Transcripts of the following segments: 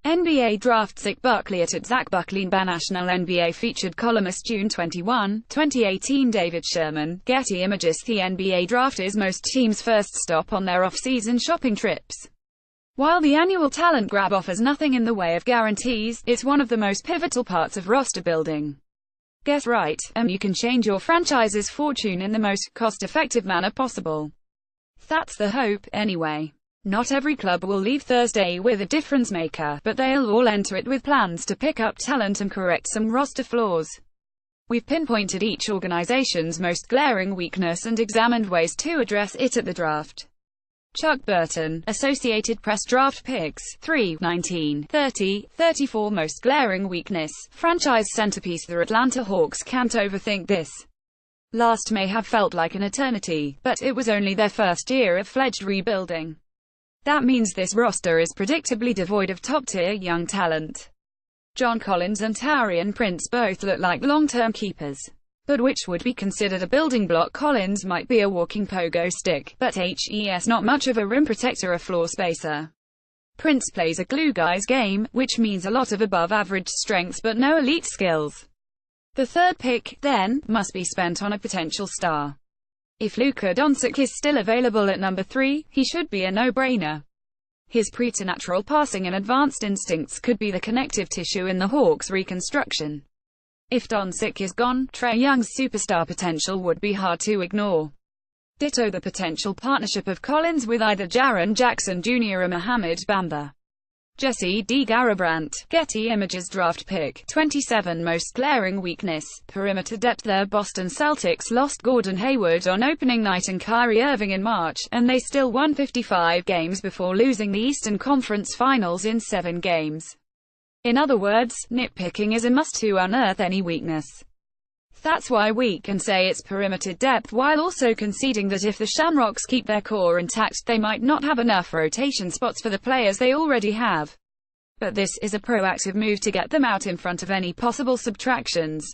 NBA Draft Zach Buckley at Zach Buckley. National NBA featured columnist June 21, 2018. David Sherman, Getty Images. The NBA Draft is most teams' first stop on their off-season shopping trips. While the annual talent grab offers nothing in the way of guarantees, it's one of the most pivotal parts of roster building. Get right, and you can change your franchise's fortune in the most cost-effective manner possible. That's the hope, anyway. Not every club will leave Thursday with a difference maker, but they'll all enter it with plans to pick up talent and correct some roster flaws. We've pinpointed each organization's most glaring weakness and examined ways to address it at the draft. Chuck Burton, Associated Press. Draft picks, 3, 19, 30, 34. Most glaring weakness, franchise centerpiece. The Atlanta Hawks can't overthink this. Last may have felt like an eternity, but it was only their first year of fledged rebuilding. That means this roster is predictably devoid of top-tier young talent. John Collins and Taurean Prince both look like long-term keepers. But which would be considered a building block? Collins might be a walking pogo stick, but he's not much of a rim protector or floor spacer. Prince plays a glue guy's game, which means a lot of above-average strengths but no elite skills. The third pick, then, must be spent on a potential star. If Luka Doncic is still available at number 3, he should be a no-brainer. His preternatural passing and advanced instincts could be the connective tissue in the Hawks' reconstruction. If Doncic is gone, Trae Young's superstar potential would be hard to ignore. Ditto the potential partnership of Collins with either Jaren Jackson Jr. or Mohamed Bamba. Jesse D. Garabrandt, Getty Images. Draft pick, 27. Most glaring weakness, perimeter depth. The Boston Celtics lost Gordon Hayward on opening night and Kyrie Irving in March, and they still won 55 games before losing the Eastern Conference Finals in 7 games. In other words, nitpicking is a must to unearth any weakness. That's why we can say it's perimeter depth, while also conceding that if the Shamrocks keep their core intact, they might not have enough rotation spots for the players they already have. But this is a proactive move to get them out in front of any possible subtractions.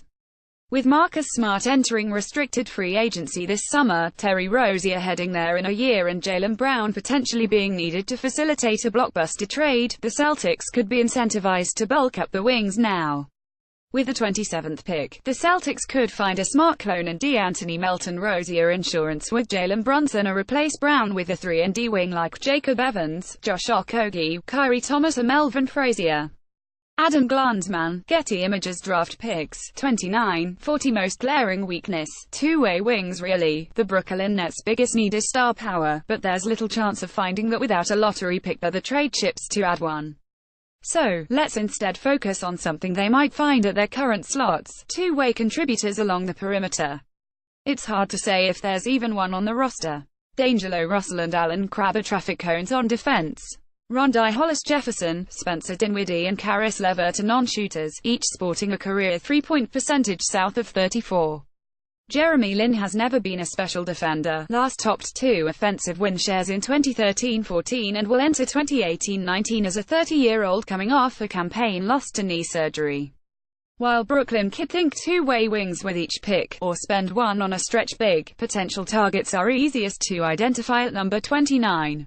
With Marcus Smart entering restricted free agency this summer, Terry Rozier heading there in a year, and Jaylen Brown potentially being needed to facilitate a blockbuster trade, the Celtics could be incentivized to bulk up the wings now. With the 27th pick, the Celtics could find a smart clone and D'Anthony Melton Rozier insurance with Jalen Brunson, or replace Brown with a 3-and-D wing like Jacob Evans, Josh Okogie, Kyrie Thomas or Melvin Frazier. Adam Glanzman, Getty Images. Draft picks, 29, 40. Most glaring weakness, two-way wings. Really, the Brooklyn Nets' biggest need is star power, but there's little chance of finding that without a lottery pick or the trade chips to add one. So, let's instead focus on something they might find at their current slots, two-way contributors along the perimeter. It's hard to say if there's even one on the roster. D'Angelo Russell and Allen Crabbe are traffic cones on defense. Rondi Hollis Jefferson, Spencer Dinwiddie and Caris LeVert are non-shooters, each sporting a career three-point percentage south of 34. Jeremy Lin has never been a special defender, last topped 2 offensive win shares in 2013-14 and will enter 2018-19 as a 30-year-old coming off a campaign loss to knee surgery. While Brooklyn could think two-way wings with each pick, or spend one on a stretch big, potential targets are easiest to identify at number 29.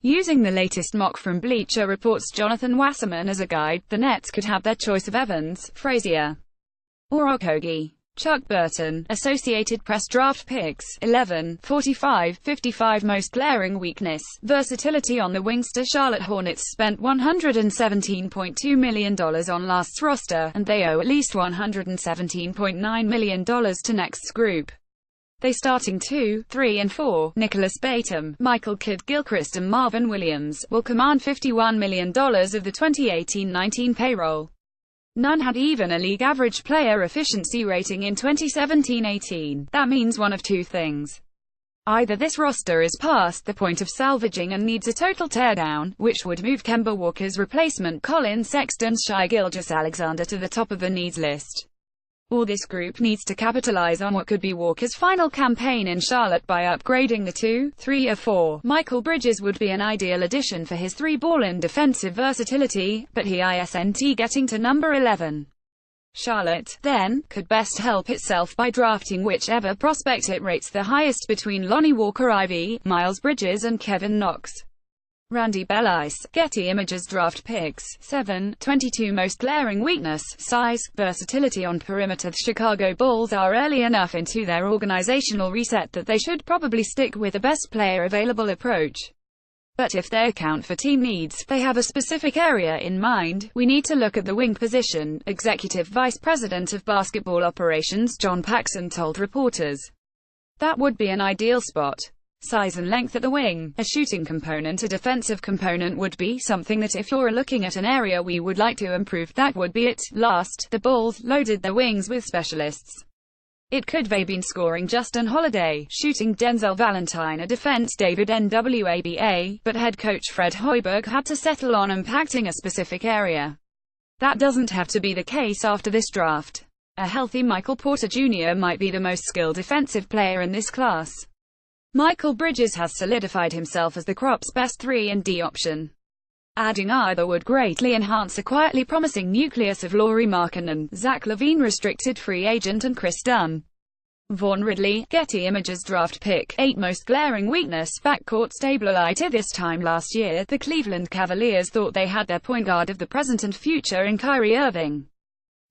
Using the latest mock from Bleacher Report's Jonathan Wasserman as a guide, the Nets could have their choice of Evans, Frazier, or Okogie. Chuck Burton, Associated Press. Draft picks, 11, 45, 55. Most glaring weakness, versatility on the wings. The Charlotte Hornets spent $117.2 million on last's roster, and they owe at least $117.9 million to Next's group. They starting 2, 3 and 4, Nicholas Batum, Michael Kidd-Gilchrist and Marvin Williams, will command $51 million of the 2018-19 payroll. None had even a league-average player efficiency rating in 2017-18. That means one of two things. Either this roster is past the point of salvaging and needs a total teardown, which would move Kemba Walker's replacement Colin Sexton Shai Gilgeous-Alexander to the top of the needs list. Or this group needs to capitalize on what could be Walker's final campaign in Charlotte by upgrading the 2, 3 or 4. Michael Bridges would be an ideal addition for his three-ball and defensive versatility, but he isn't getting to number 11. Charlotte, then, could best help itself by drafting whichever prospect it rates the highest between Lonnie Walker-Ivy, Miles Bridges and Kevin Knox. Randy Bellice, Getty Images Draft Picks. 7. 22 Most glaring weakness, size, versatility on perimeter. The Chicago Bulls are early enough into their organizational reset that they should probably stick with the best player available approach. But if they account for team needs, they have a specific area in mind. We need to look at the wing position, Executive Vice President of Basketball Operations John Paxson told reporters. That would be an ideal spot. Size and length at the wing, a shooting component, a defensive component would be something that if you're looking at an area we would like to improve, that would be it. Last, the Bulls loaded their wings with specialists. It could have been scoring Justin Holiday, shooting Denzel Valentine, a defense David Nwaba, but head coach Fred Hoiberg had to settle on impacting a specific area. That doesn't have to be the case after this draft. A healthy Michael Porter Jr. might be the most skilled defensive player in this class. Michael Bridges has solidified himself as the crop's best 3-and-D option. Adding either would greatly enhance the quietly promising nucleus of Lauri Markkanen, Zach LaVine restricted free agent, and Chris Dunn. Vaughn Ridley, Getty Images Draft Pick. 8 Most glaring weakness, backcourt stability. This time last year, the Cleveland Cavaliers thought they had their point guard of the present and future in Kyrie Irving.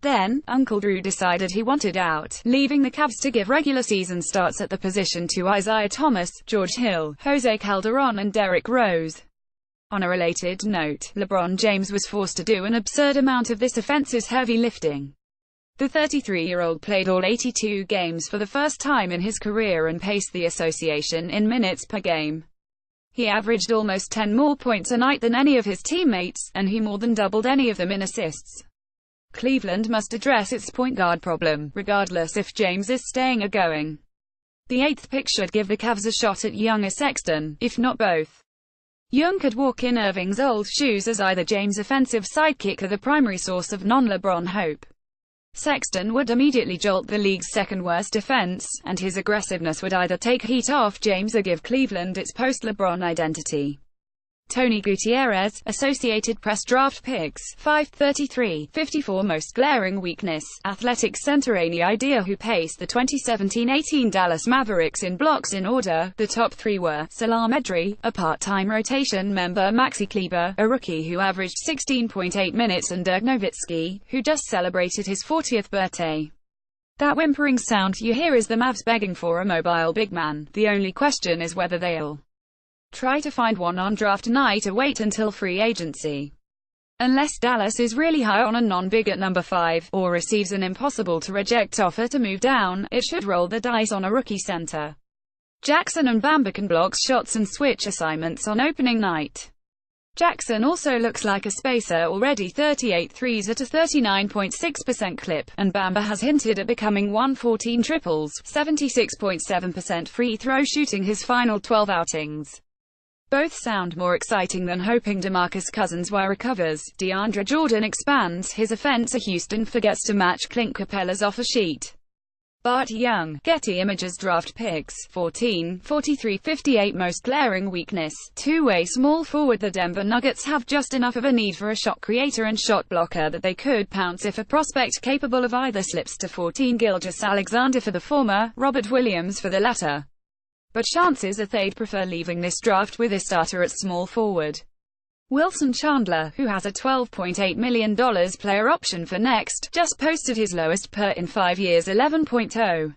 Then, Uncle Drew decided he wanted out, leaving the Cavs to give regular season starts at the position to Isaiah Thomas, George Hill, Jose Calderon and Derrick Rose. On a related note, LeBron James was forced to do an absurd amount of this offense's heavy lifting. The 33-year-old played all 82 games for the first time in his career and paced the association in minutes per game. He averaged almost 10 more points a night than any of his teammates, and he more than doubled any of them in assists. Cleveland must address its point guard problem, regardless if James is staying or going. The 8th pick should give the Cavs a shot at Young or Sexton, if not both. Young could walk in Irving's old shoes as either James' offensive sidekick or the primary source of non-LeBron hope. Sexton would immediately jolt the league's second-worst defense, and his aggressiveness would either take heat off James or give Cleveland its post-LeBron identity. Tony Gutierrez, Associated Press Draft Picks. 533. 54 Most glaring weakness, athletic center Any idea who paced the 2017-18 Dallas Mavericks in blocks in order? The top 3 were Salam Edry, a part-time rotation member, Maxi Kleber, a rookie who averaged 16.8 minutes, and Dirk Nowitzki, who just celebrated his 40th birthday. That whimpering sound you hear is the Mavs begging for a mobile big man. The only question is whether they'll try to find one on draft night or wait until free agency. Unless Dallas is really high on a non-big at number 5, or receives an impossible-to-reject offer to move down, it should roll the dice on a rookie center. Jackson and Bamba can block shots and switch assignments on opening night. Jackson also looks like a spacer, already 38 threes at a 39.6% clip, and Bamba has hinted at becoming 114 triples, 76.7% free throw shooting his final 12 outings. Both sound more exciting than hoping DeMarcus Cousins recovers. DeAndre Jordan expands his offense. Houston forgets to match Clint Capella's offer sheet. Bart Young, Getty Images Draft Picks. 14, 43, 58 Most glaring weakness, two-way small forward. The Denver Nuggets have just enough of a need for a shot creator and shot blocker that they could pounce if a prospect capable of either slips to 14. Gilgeous-Alexander for the former, Robert Williams for the latter. But chances are they'd prefer leaving this draft with a starter at small forward. Wilson Chandler, who has a $12.8 million player option for next, just posted his lowest PER in 5 years, 11.0.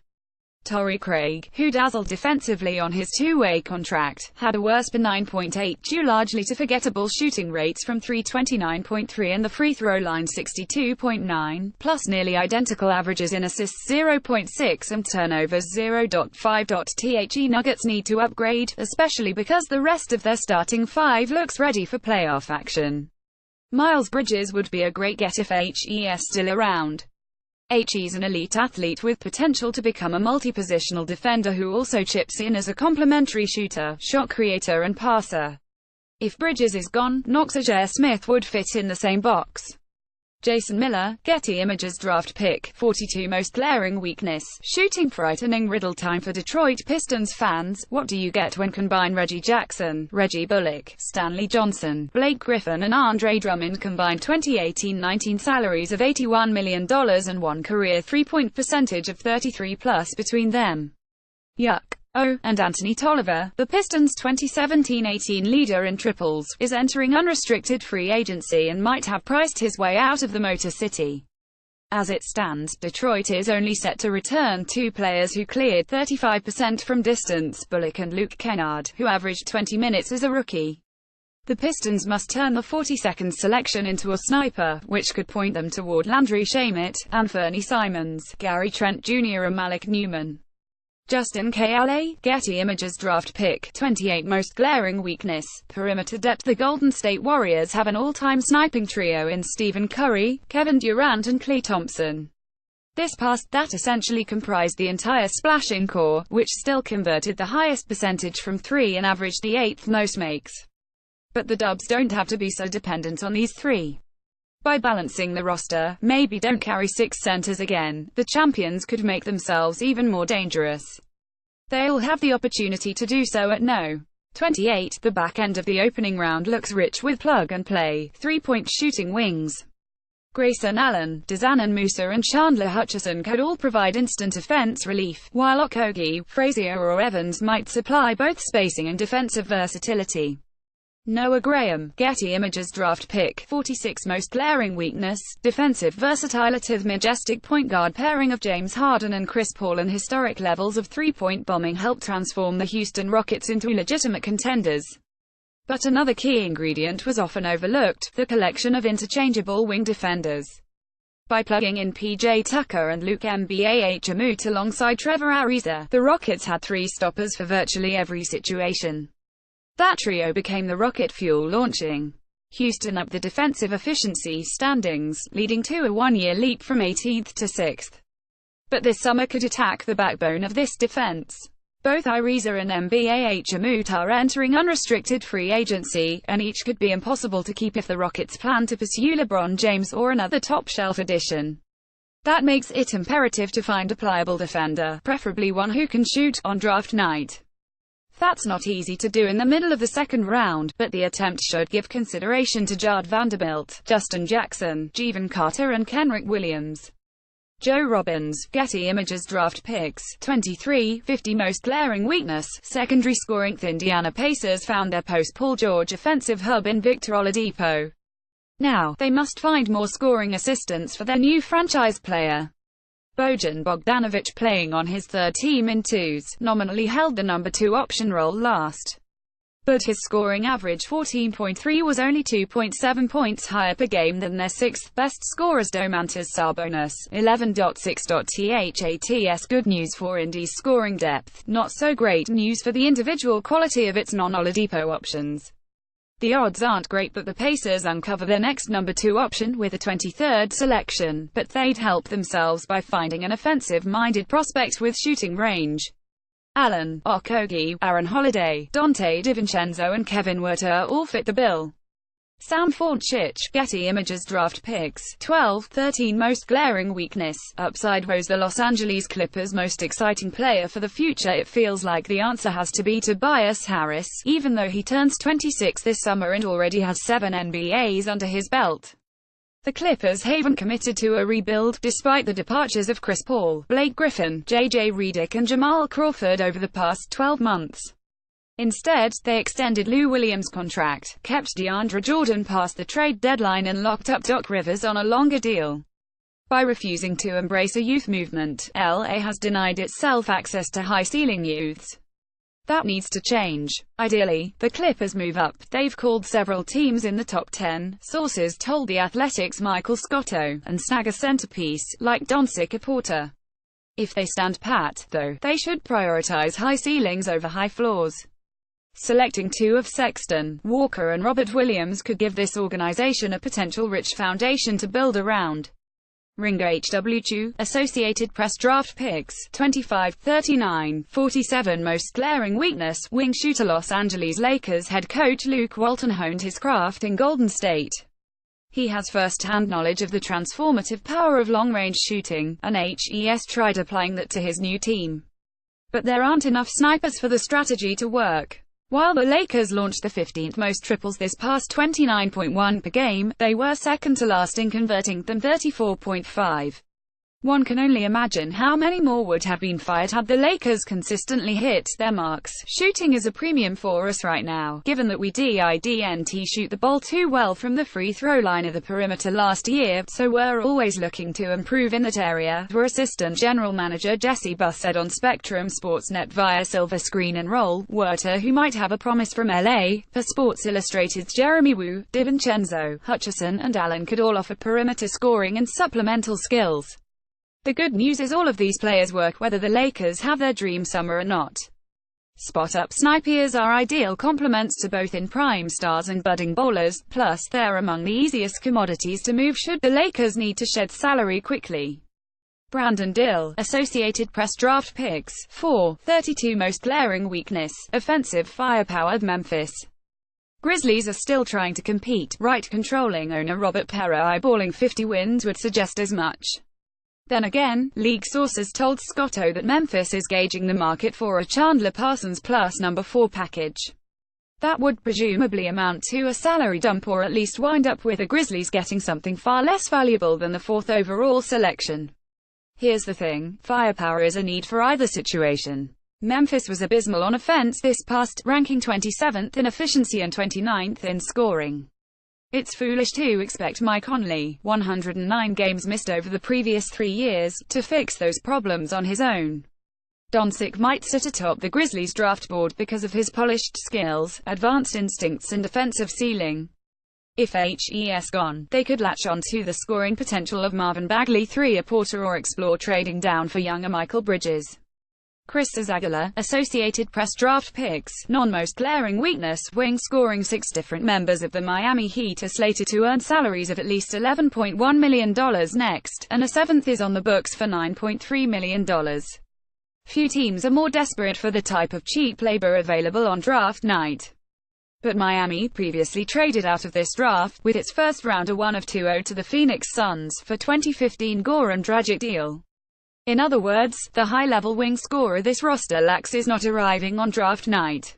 Torrey Craig, who dazzled defensively on his two-way contract, had a worse PER 9.8 due largely to forgettable shooting rates from 3, 29.3 and the free throw line 62.9, plus nearly identical averages in assists 0.6 and turnovers 0.5. The Nuggets need to upgrade, especially because the rest of their starting 5 looks ready for playoff action. Miles Bridges would be a great get if HE's still around. He's an elite athlete with potential to become a multi-positional defender who also chips in as a complementary shooter, shot creator and passer. If Bridges is gone, Knox or J.R. Smith would fit in the same box. Jason Miller, Getty Images Draft Pick. 42 Most glaring weakness, shooting frightening riddle time for Detroit Pistons fans. What do you get when combine Reggie Jackson, Reggie Bullock, Stanley Johnson, Blake Griffin and Andre Drummond combined 2018-19 salaries of $81 million and one career three-point percentage of 33+ between them? Yuck. Oh, and Anthony Tolliver, the Pistons' 2017-18 leader in triples, is entering unrestricted free agency and might have priced his way out of the Motor City. As it stands, Detroit is only set to return two players who cleared 35% from distance, Bullock and Luke Kennard, who averaged 20 minutes as a rookie. The Pistons must turn the 42nd selection into a sniper, which could point them toward Landry Shamet, Anthony Simons, Gary Trent Jr. and Malik Newman. Justin Kale, Getty Images Draft Pick 28 Most Glaring Weakness, Perimeter Depth. The Golden State Warriors have an all-time sniping trio in Stephen Curry, Kevin Durant and Klay Thompson. This past that essentially comprised the entire splashing core, which still converted the highest percentage from three and averaged the 8th most makes. But the Dubs don't have to be so dependent on these three. By balancing the roster, maybe don't carry 6 centers again, the champions could make themselves even more dangerous. They'll have the opportunity to do so at No. 28. The back end of the opening round looks rich with plug-and-play, three-point shooting wings. Grayson Allen, Dezanan Musa and Chandler Hutchison could all provide instant offense relief, while Okogie, Frazier or Evans might supply both spacing and defensive versatility. Noah Graham, Getty Images Draft Pick 46 Most Glaring Weakness, Defensive Versatility. The majestic point guard pairing of James Harden and Chris Paul and historic levels of three-point bombing helped transform the Houston Rockets into legitimate contenders. But another key ingredient was often overlooked, the collection of interchangeable wing defenders. By plugging in P.J. Tucker and Luke Mbah alongside Trevor Ariza, the Rockets had three stoppers for virtually every situation. That trio became the rocket fuel launching Houston up the defensive efficiency standings, leading to a one-year leap from 18th to 6th. But this summer could attack the backbone of this defense. Both Ariza and Mbah are entering unrestricted free agency, and each could be impossible to keep if the Rockets plan to pursue LeBron James or another top-shelf addition. That makes it imperative to find a pliable defender, preferably one who can shoot, on draft night. That's not easy to do in the middle of the second round, but the attempt should give consideration to Jard Vanderbilt, Justin Jackson, Jevon Carter and Kenrich Williams. Joe Robbins, Getty Images Draft Picks 23, 50 Most Glaring Weakness, Secondary Scoring. The Indiana Pacers found their post-Paul George offensive hub in Victor Oladipo. Now, they must find more scoring assistance for their new franchise player. Bojan Bogdanovic, playing on his third team in twos, nominally held the number 2 option role last. But his scoring average 14.3 was only 2.7 points higher per game than their sixth best scorers Domantas Sabonis, 11.6. That's good news for Indy's scoring depth, not so great news for the individual quality of its non-Oladipo options. The odds aren't great that the Pacers uncover their next number 2 option with a 23rd selection, but they'd help themselves by finding an offensive-minded prospect with shooting range. Allen, Okogie, Aaron Holiday, Donte DiVincenzo and Kevin Huerter all fit the bill. Sam Fornchich, Getty Images Draft Picks 12, 13 Most Glaring Weakness, Upside. Who's the Los Angeles Clippers' most exciting player for the future? It feels like the answer has to be Tobias Harris, even though he turns 26 this summer and already has 7 NBAs under his belt. The Clippers haven't committed to a rebuild, despite the departures of Chris Paul, Blake Griffin, J.J. Redick and Jamal Crawford over the past 12 months. Instead, they extended Lou Williams' contract, kept DeAndre Jordan past the trade deadline and locked up Doc Rivers on a longer deal. By refusing to embrace a youth movement, LA has denied itself access to high-ceiling youths. That needs to change. Ideally, the Clippers move up. They've called several teams in the top 10, sources told The Athletic's Michael Scotto, and snag a centerpiece, like Doncic Porter. If they stand pat, though, they should prioritize high ceilings over high floors. Selecting 2 of Sexton, Walker and Robert Williams could give this organization a potential rich foundation to build around. Ringer H.W. Chu, Associated Press Draft Picks 25, 39, 47 Most Glaring Weakness, Wing Shooter. Los Angeles Lakers head coach Luke Walton honed his craft in Golden State. He has first-hand knowledge of the transformative power of long-range shooting, and has tried applying that to his new team. But there aren't enough snipers for the strategy to work. While the Lakers launched the 15th most triples this past 29.1 per game, they were second to last in converting them 34.5. One can only imagine how many more would have been fired had the Lakers consistently hit their marks. Shooting is a premium for us right now, given that we didn't shoot the ball too well from the free throw line of the perimeter last year, so we're always looking to improve in that area, were Assistant General Manager Jesse Buss said on Spectrum Sportsnet via Silver Screen and Roll. Werter, who might have a promise from LA, for Sports Illustrated's Jeremy Wu, DiVincenzo, Hutchison and Allen could all offer perimeter scoring and supplemental skills. The good news is all of these players work whether the Lakers have their dream summer or not. Spot-up snipers are ideal complements to both in-prime stars and budding bowlers, plus they're among the easiest commodities to move should the Lakers need to shed salary quickly. Brandon Dill, Associated Press draft picks, 4, 32 most glaring weakness, offensive firepower. Memphis Grizzlies are still trying to compete, right? Controlling owner Robert Pera eyeballing 50 wins would suggest as much. Then again, league sources told Scotto that Memphis is gauging the market for a Chandler Parsons plus number 4 package. That would presumably amount to a salary dump or at least wind up with the Grizzlies getting something far less valuable than the 4th overall selection. Here's the thing, firepower is a need for either situation. Memphis was abysmal on offense this past, ranking 27th in efficiency and 29th in scoring. It's foolish to expect Mike Conley, 109 games missed over the previous 3 years, to fix those problems on his own. Doncic might sit atop the Grizzlies draft board because of his polished skills, advanced instincts and defensive ceiling. If HES gone, they could latch on to the scoring potential of Marvin Bagley III, a Porter, or explore trading down for younger Michael Bridges. Chris Zaguala, Associated Press draft picks, non-most glaring weakness, wing scoring. 6 different members of the Miami Heat are slated to earn salaries of at least $11.1 million next, and a 7th is on the books for $9.3 million. Few teams are more desperate for the type of cheap labor available on draft night. But Miami previously traded out of this draft, with its first rounder one of 2 owed to the Phoenix Suns, for 2015 Goran Dragic deal. In other words, the high-level wing scorer this roster lacks is not arriving on draft night.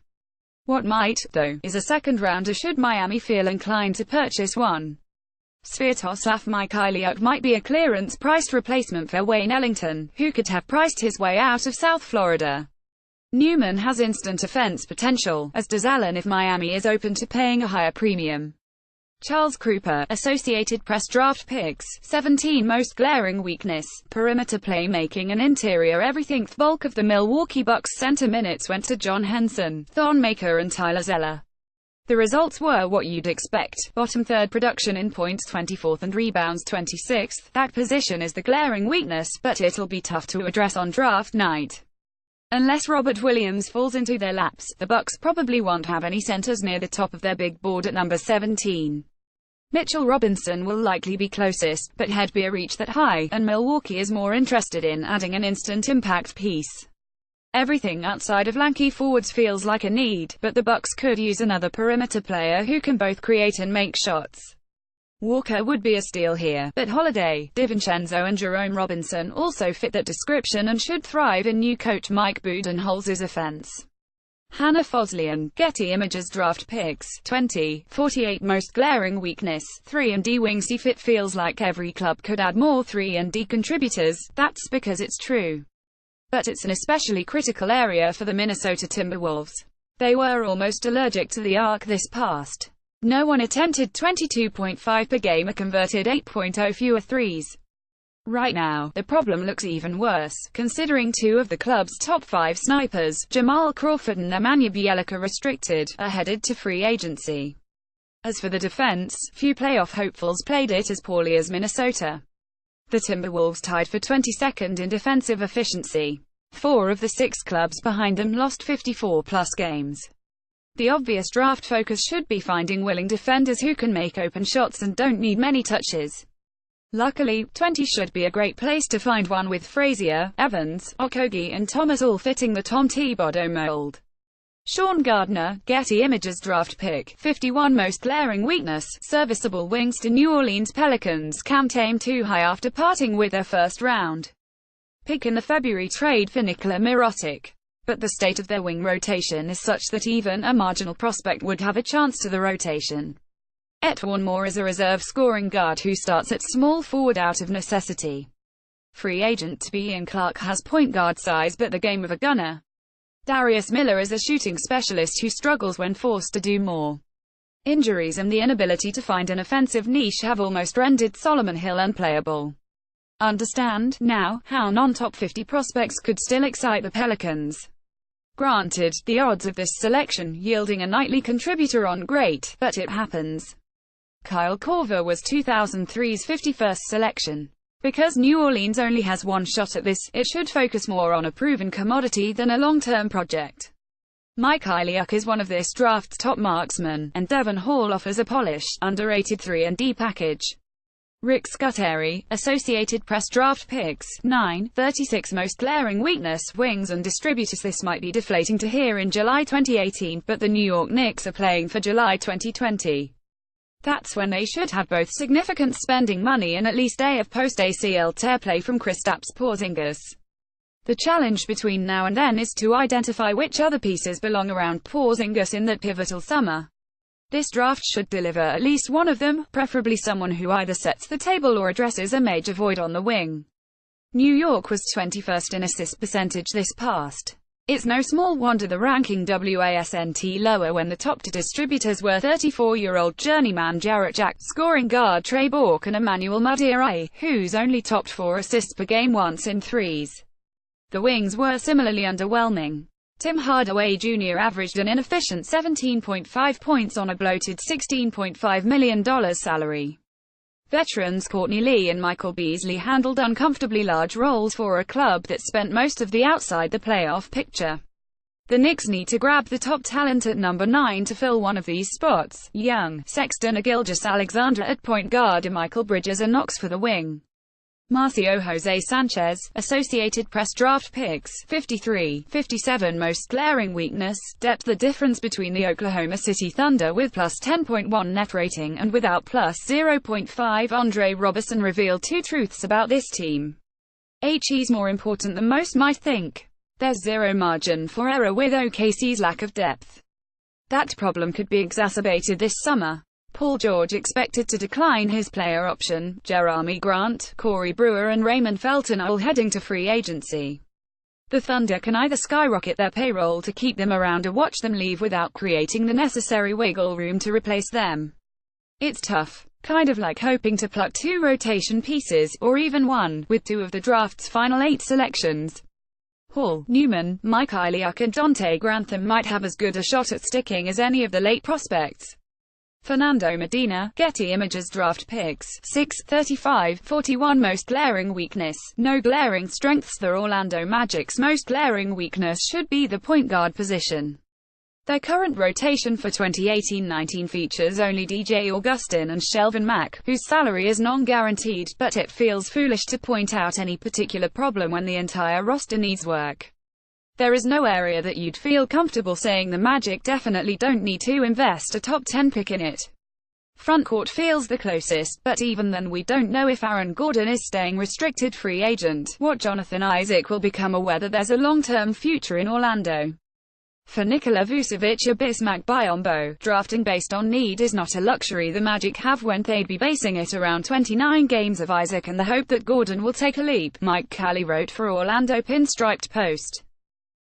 What might, though, is a second-rounder should Miami feel inclined to purchase one. Sviatoslav Mikhailiuk might be a clearance-priced replacement for Wayne Ellington, who could have priced his way out of South Florida. Newman has instant offense potential, as does Allen if Miami is open to paying a higher premium. Charles Krupa, Associated Press draft picks, 17 most glaring weakness, perimeter playmaking and interior everything. The bulk of the Milwaukee Bucks center minutes went to John Henson, Thon Maker and Tyler Zeller. The results were what you'd expect, bottom third production in points 24th and rebounds 26th. That position is the glaring weakness, but it'll be tough to address on draft night. Unless Robert Williams falls into their laps, the Bucks probably won't have any centers near the top of their big board at number 17. Mitchell Robinson will likely be closest, but he'd be a reach that high, and Milwaukee is more interested in adding an instant impact piece. Everything outside of lanky forwards feels like a need, but the Bucks could use another perimeter player who can both create and make shots. Walker would be a steal here, but Holiday, DiVincenzo and Jerome Robinson also fit that description and should thrive in new coach Mike Budenholzer's offense. Hannah Foslian, Getty Images draft picks, 20, 48 most glaring weakness, 3-and-D wings. If it feels like every club could add more 3-and-D contributors, that's because it's true. But it's an especially critical area for the Minnesota Timberwolves. They were almost allergic to the arc this past. No one attempted 22.5 per game or converted 8.0 fewer threes. Right now, the problem looks even worse, considering 2 of the club's top 5 snipers, Jamal Crawford and Nemanja Bjelica restricted, are headed to free agency. As for the defense, few playoff hopefuls played it as poorly as Minnesota. The Timberwolves tied for 22nd in defensive efficiency. 4 of the 6 clubs behind them lost 54-plus games. The obvious draft focus should be finding willing defenders who can make open shots and don't need many touches. Luckily, 20 should be a great place to find one, with Frazier, Evans, Okogie and Thomas all fitting the Tom Thibodeau mold. Sean Gardner, Getty Images draft pick, 51 most glaring weakness, serviceable wings to New Orleans Pelicans can't aim too high after parting with their first round pick in the February trade for Nikola Mirotic. But the state of their wing rotation is such that even a marginal prospect would have a chance to the rotation. E'Twaun Moore is a reserve scoring guard who starts at small forward out of necessity. Free agent to be Ian Clark has point guard size but the game of a gunner. Darius Miller is a shooting specialist who struggles when forced to do more. Injuries and the inability to find an offensive niche have almost rendered Solomon Hill unplayable. Understand, now, how non-top 50 prospects could still excite the Pelicans. Granted, the odds of this selection yielding a nightly contributor aren't great, but it happens. Kyle Korver was 2003's 51st selection. Because New Orleans only has one shot at this, it should focus more on a proven commodity than a long-term project. Mike Iliuk is one of this draft's top marksmen, and Devon Hall offers a polished, underrated 3-and-D package. Rick Scuteri, Associated Press Draft Picks, 9/36 Most glaring weakness, wings and distributors. This might be deflating to hear in July 2018, but the New York Knicks are playing for July 2020. That's when they should have both significant spending money and at least day of post-ACL tear play from Kristaps Porzingis. The challenge between now and then is to identify which other pieces belong around Porzingis in that pivotal summer. This draft should deliver at least one of them, preferably someone who either sets the table or addresses a major void on the wing. New York was 21st in assist percentage this past. It's no small wonder the ranking wasn't lower when the top two distributors were 34-year-old journeyman Jarrett Jack, scoring guard Trey Burke and Emmanuel Mudiay, who's only topped 4 assists per game once in threes. The wings were similarly underwhelming. Tim Hardaway Jr. averaged an inefficient 17.5 points on a bloated $16.5 million salary. Veterans Courtney Lee and Michael Beasley handled uncomfortably large roles for a club that spent most of the outside the playoff picture. The Knicks need to grab the top talent at number 9 to fill one of these spots. Young, Sexton or Gilgeous-Alexander at point guard and Michael Bridges or Knox for the wing. Marcio Jose Sanchez, Associated Press Draft Picks, 53/57 Most glaring weakness, depth. The difference between the Oklahoma City Thunder with plus 10.1 net rating and without plus 0.5. Andre Roberson revealed 2 truths about this team. He's more important than most might think. There's zero margin for error with OKC's lack of depth. That problem could be exacerbated this summer. Paul George expected to decline his player option. Jerami Grant, Corey Brewer and Raymond Felton are all heading to free agency. The Thunder can either skyrocket their payroll to keep them around or watch them leave without creating the necessary wiggle room to replace them. It's tough. Kind of like hoping to pluck 2 rotation pieces, or even one, with 2 of the draft's final 8 selections. Hall, Newman, Mike Iliuk and Dante Grantham might have as good a shot at sticking as any of the late prospects. Fernando Medina, Getty Images Draft Picks, 6/35-41 Most glaring weakness, no glaring strengths. The Orlando Magic's most glaring weakness should be the point guard position. Their current rotation for 2018-19 features only DJ Augustin and Shelvin Mack, whose salary is non-guaranteed, but it feels foolish to point out any particular problem when the entire roster needs work. There is no area that you'd feel comfortable saying the Magic definitely don't need to invest a top 10 pick in it. Frontcourt feels the closest, but even then we don't know if Aaron Gordon is staying restricted free agent, what Jonathan Isaac will become, or whether there's a long-term future in Orlando. For Nikola Vucevic or Bismack Biyombo, drafting based on need is not a luxury the Magic have when they'd be basing it around 29 games of Isaac and the hope that Gordon will take a leap, Mike Calley wrote for Orlando Pinstriped Post.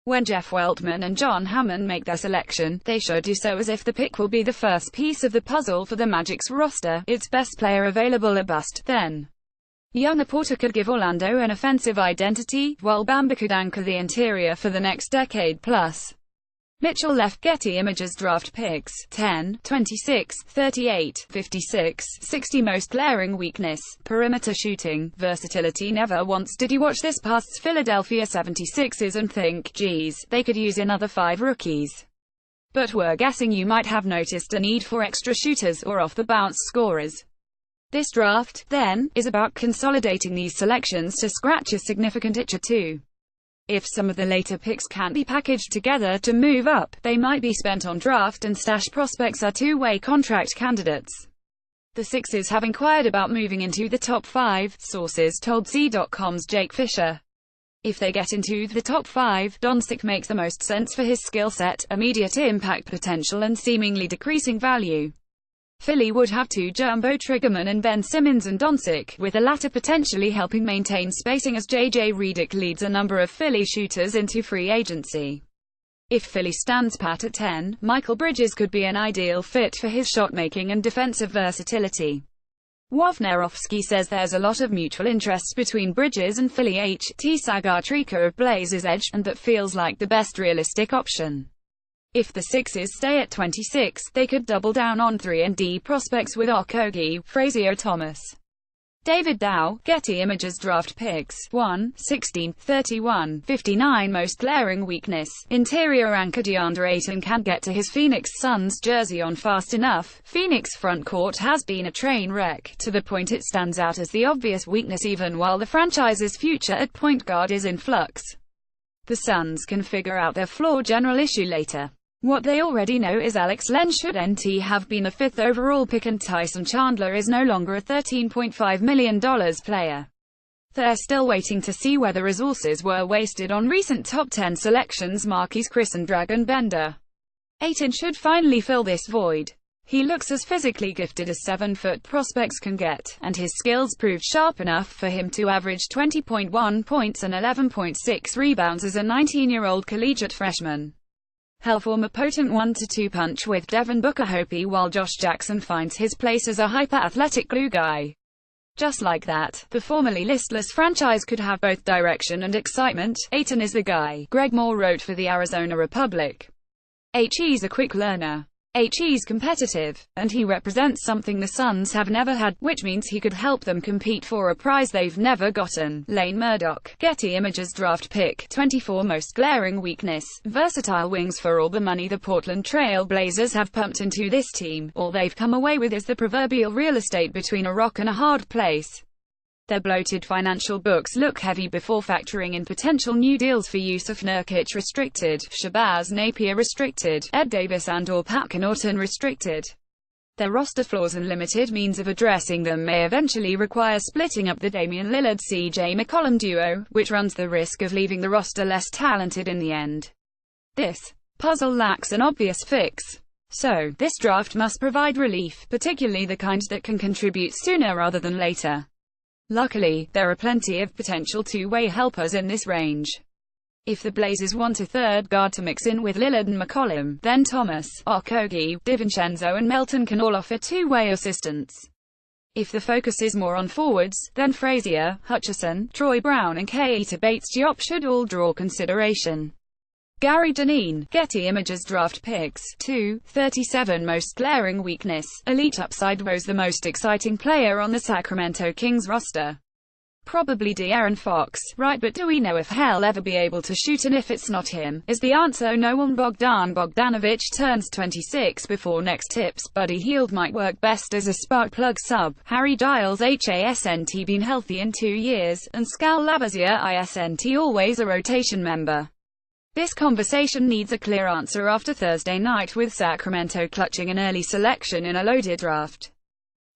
When Jeff Weltman and John Hammond make their selection, they should do so as if the pick will be the first piece of the puzzle for the Magic's roster, its best player available or bust. Then, Younger Porter could give Orlando an offensive identity, while Bamba could anchor the interior for the next decade plus. Mitchell left Getty Images Draft Picks, 10, 26, 38, 56, 60 Most glaring weakness, perimeter shooting, versatility. Never once did you watch this past Philadelphia 76ers and think, geez, they could use another 5 rookies. But we're guessing you might have noticed a need for extra shooters or off-the-bounce scorers. This draft, then, is about consolidating these selections to scratch a significant itch or two. If some of the later picks can't be packaged together to move up, they might be spent on draft and stash prospects or two-way contract candidates. The Sixers have inquired about moving into the top 5, sources told C.com's Jake Fisher. If they get into the top 5, Doncic makes the most sense for his skill set, immediate impact potential and seemingly decreasing value. Philly would have two jumbo triggermen in Ben Simmons and Doncic, with the latter potentially helping maintain spacing as J.J. Redick leads a number of Philly shooters into free agency. If Philly stands pat at 10, Michael Bridges could be an ideal fit for his shot-making and defensive versatility. Wojnarowski says there's a lot of mutual interest between Bridges and Philly H.T. Sagartrika of Blazers Edge, and that feels like the best realistic option. If the Sixers stay at 26, they could double down on 3-and-D prospects with Okogie, Frazier Thomas, David Dow. Getty Images Draft Picks 1, 16, 31, 59 Most glaring weakness. Interior anchor DeAndre Ayton can't get to his Phoenix Suns jersey on fast enough. Phoenix front court has been a train wreck, to the point it stands out as the obvious weakness even while the franchise's future at point guard is in flux. The Suns can figure out their flaw general issue later. What they already know is Alex Len should NT have been a 5th overall pick and Tyson Chandler is no longer a $13.5 million player. They're still waiting to see whether resources were wasted on recent top 10 selections Marquise Chris and Dragan Bender. Ayton should finally fill this void. He looks as physically gifted as 7-foot prospects can get, and his skills proved sharp enough for him to average 20.1 points and 11.6 rebounds as a 19-year-old collegiate freshman. He'll form a potent 1-2 punch with Devin Booker Hopi while Josh Jackson finds his place as a hyper-athletic glue guy. Just like that, the formerly listless franchise could have both direction and excitement. Ayton is the guy, Greg Moore wrote for the Arizona Republic. He's a quick learner. He's competitive, and he represents something the Suns have never had, which means he could help them compete for a prize they've never gotten. Lane Murdoch. Getty Images Draft Pick 24 Most glaring weakness. Versatile wings. For all the money the Portland Trail Blazers have pumped into this team, all they've come away with is the proverbial real estate between a rock and a hard place. Their bloated financial books look heavy before factoring in potential new deals for Yusuf Nurkic restricted, Shabazz Napier restricted, Ed Davis and/or Pat Connaughton restricted. Their roster flaws and limited means of addressing them may eventually require splitting up the Damian Lillard-CJ McCollum duo, which runs the risk of leaving the roster less talented in the end. This puzzle lacks an obvious fix. So, this draft must provide relief, particularly the kind that can contribute sooner rather than later. Luckily, there are plenty of potential two-way helpers in this range. If the Blazers want a third guard to mix in with Lillard and McCollum, then Thomas, Okogie, DiVincenzo and Melton can all offer two-way assistance. If the focus is more on forwards, then Frazier, Hutchison, Troy Brown and Keita Bates-Diop should all draw consideration. Gary Dineen. Getty Images Draft Picks 2, 37 Most glaring weakness. Elite upside. Woes the most exciting player on the Sacramento Kings roster. Probably De'Aaron Fox, right, but do we know if he'll ever be able to shoot, and if it's not him, is the answer no one? Bogdan Bogdanovic turns 26 before next tips. Buddy Hield might work best as a spark plug sub. Harry Giles hasn't been healthy in 2 years, and Skal Labissiere isn't always a rotation member. This conversation needs a clear answer after Thursday night, with Sacramento clutching an early selection in a loaded draft.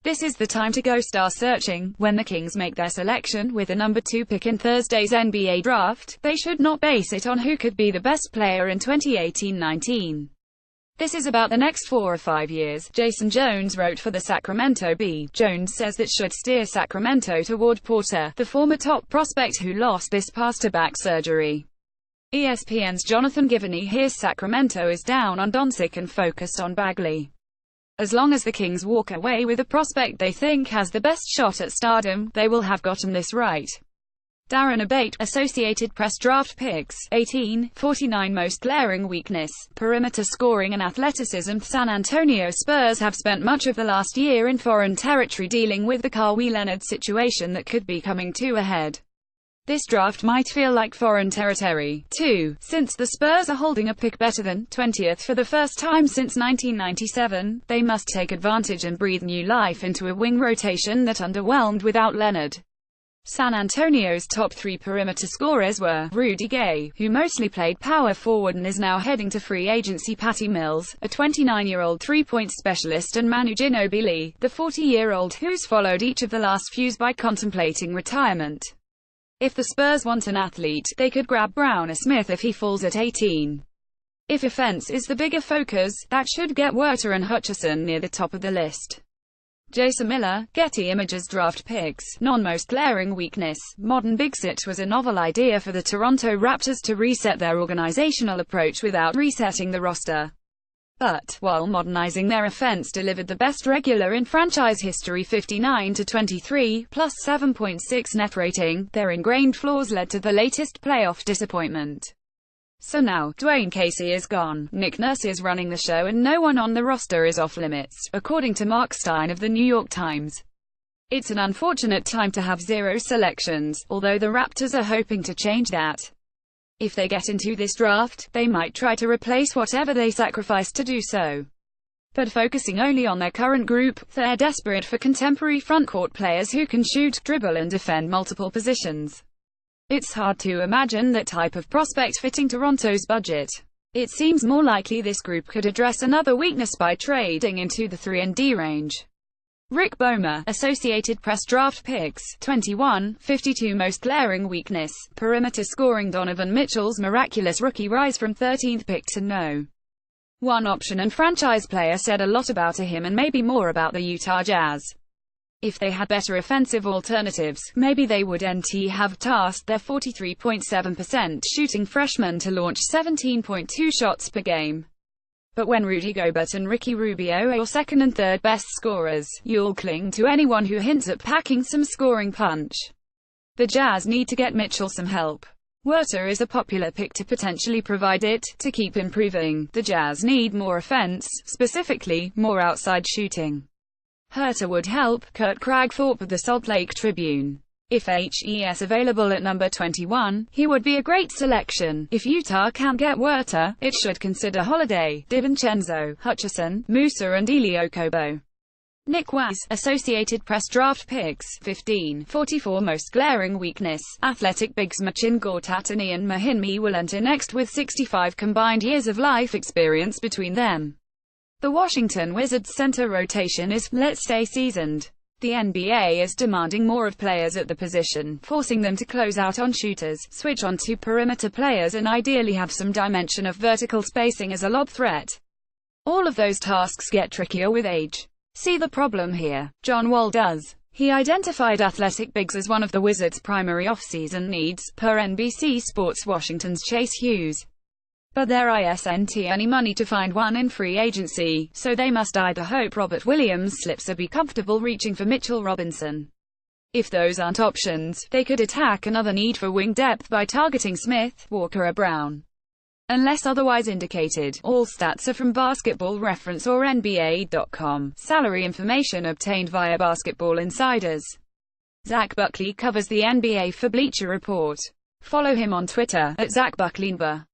This is the time to go star searching. When the Kings make their selection with the number 2 pick in Thursday's NBA draft, they should not base it on who could be the best player in 2018-19. This is about the next 4 or 5 years, Jason Jones wrote for the Sacramento Bee. Jones says that should steer Sacramento toward Porter, the former top prospect who lost this past to back surgery. ESPN's Jonathan Givony hears Sacramento is down on Doncic and focused on Bagley. As long as the Kings walk away with a prospect they think has the best shot at stardom, they will have gotten this right. Darren Abate. Associated Press Draft Picks 18, 49 Most glaring weakness. Perimeter scoring and athleticism. San Antonio Spurs have spent much of the last year in foreign territory dealing with the Kawhi Leonard situation that could be coming to a head. This draft might feel like foreign territory, too, since the Spurs are holding a pick better than 20th for the first time since 1997. They must take advantage and breathe new life into a wing rotation that underwhelmed without Leonard. San Antonio's top 3 perimeter scorers were Rudy Gay, who mostly played power forward and is now heading to free agency, Patty Mills, a 29-year-old three-point specialist, and Manu Ginobili, the 40-year-old who's followed each of the last few by contemplating retirement. If the Spurs want an athlete, they could grab Brown or Smith if he falls at 18. If offense is the bigger focus, that should get Werter and Hutchison near the top of the list. Jason Miller, Getty Images Draft Picks. Non-most glaring weakness. Modern Bigsit was a novel idea for the Toronto Raptors to reset their organizational approach without resetting the roster. But, while modernizing their offense delivered the best regular in franchise history 59-23, plus 7.6 net rating, their ingrained flaws led to the latest playoff disappointment. So now, Dwayne Casey is gone, Nick Nurse is running the show and no one on the roster is off limits, according to Mark Stein of the New York Times. It's an unfortunate time to have 0 selections, although the Raptors are hoping to change that. If they get into this draft, they might try to replace whatever they sacrificed to do so. But focusing only on their current group, they're desperate for contemporary frontcourt players who can shoot, dribble and defend multiple positions. It's hard to imagine that type of prospect fitting Toronto's budget. It seems more likely this group could address another weakness by trading into the 3&D range. Rick Bomer, Associated Press Draft Picks, 21, 52 most glaring weakness, perimeter scoring. Donovan Mitchell's miraculous rookie rise from 13th pick to no. 1 option and franchise player said a lot about him and maybe more about the Utah Jazz. If they had better offensive alternatives, maybe they would have tasked their 43.7% shooting freshman to launch 17.2 shots per game. But when Rudy Gobert and Ricky Rubio are your second and third best scorers, you'll cling to anyone who hints at packing some scoring punch. The Jazz need to get Mitchell some help. Werter is a popular pick to potentially provide it. To keep improving, the Jazz need more offense, specifically, more outside shooting. Huerter would help. Kurt Kragthorpe of the Salt Lake Tribune. If HES available at number 21, he would be a great selection. If Utah can't get Werter, it should consider Holiday, DiVincenzo, Hutchison, Musa and Eli Okobo. Nick Wise, Associated Press Draft Picks, 15, 44 most glaring weakness. Athletic bigs Machin Gortat and Ian Mahinmi will enter next with 65 combined years of life experience between them. The Washington Wizards center rotation is, let's say, seasoned. The NBA is demanding more of players at the position, forcing them to close out on shooters, switch on to perimeter players and ideally have some dimension of vertical spacing as a lob threat. All of those tasks get trickier with age. See the problem here? John Wall does. He identified athletic bigs as one of the Wizards' primary offseason needs, per NBC Sports Washington's Chase Hughes. But there isn't any money to find one in free agency, so they must either hope Robert Williams slips or be comfortable reaching for Mitchell Robinson. If those aren't options, they could attack another need for wing depth by targeting Smith, Walker or Brown. Unless otherwise indicated, all stats are from Basketball Reference or NBA.com. Salary information obtained via Basketball Insiders. Zach Buckley covers the NBA for Bleacher Report. Follow him on Twitter, @ZachBuckleyNBA.